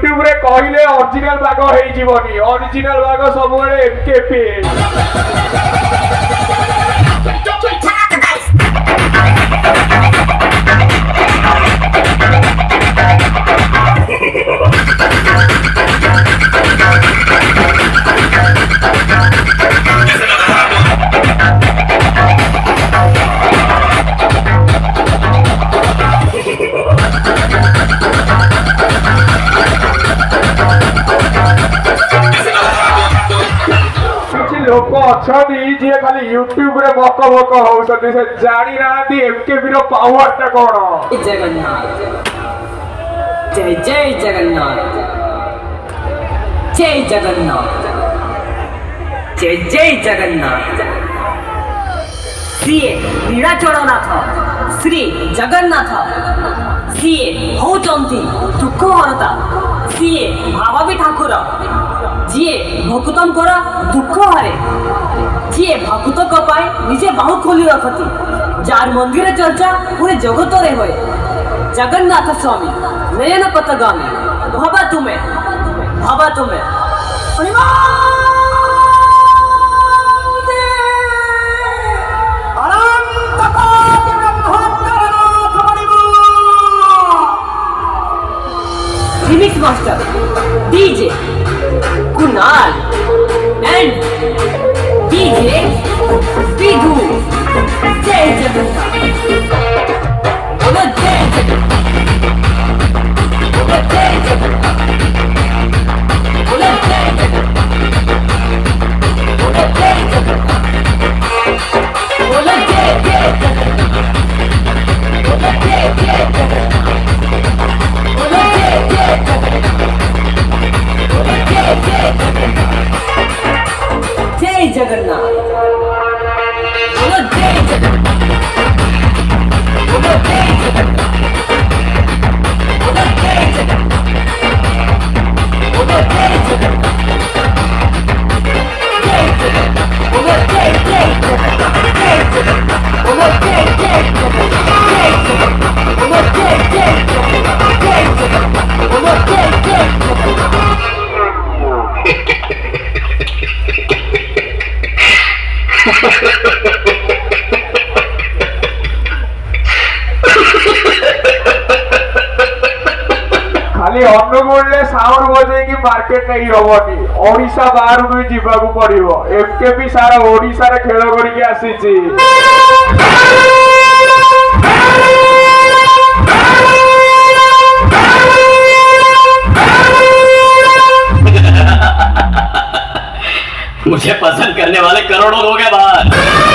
YouTube रे कहले original बाग हेई जीवनी ओरिजिनल बाग सब बड़े एमकेपी लोक अच्छा जी खाली यूट्यूब रे बक बक होउछथि से जानी नांती एमकेपी रो पावर टा कोन जगन्नाथ जय जय जगन्नाथ जय जगन्नाथ जय जय जगन्नाथ श्री नीलाचलनाथ श्री जगन्नाथ श्री होचंती दुख हरता श्री भावी ठाकुर जिए भक्तन करा दुख हारे जिए भक्त पाए निजे बाहु खोली रखती जार मंदिर चर्चा पूरे जगत रे होए जगन्नाथ स्वामी नयन पथगामी भाबा तुम्हें remix master DJ Kunal and DJ Vidhu जय जगन्नाथ बोलो जय जगन्नाथ बोलो जय जगन्नाथ बोलो जय जगन्नाथ बोलो जय जगन्नाथ बोलो जय जगन्नाथ बोलो जय जगन्नाथ बोलो जय जगन्नाथ जय जगन्नाथ बोलो जय जगन्नाथ बोलो जय जगन्नाथ बोलो जय जगन्नाथ बोलो जय जगन्नाथ जय जगन्नाथ बोलो जय जगन्नाथ जय जगन्नाथ बोलो जय जगन्नाथ बोलो जय जगन्नाथ बोलो जय जगन्नाथ खाली अनुगुण साउंड बजे कि मार्केट नहीं हबनी ओडिशा बाहर भी जीवाकू पड़िबो एमकेपी सारा ओडिशा रे खेल करके आसीची मुझे पसंद करने वाले करोड़ों लोग हैं बाहर।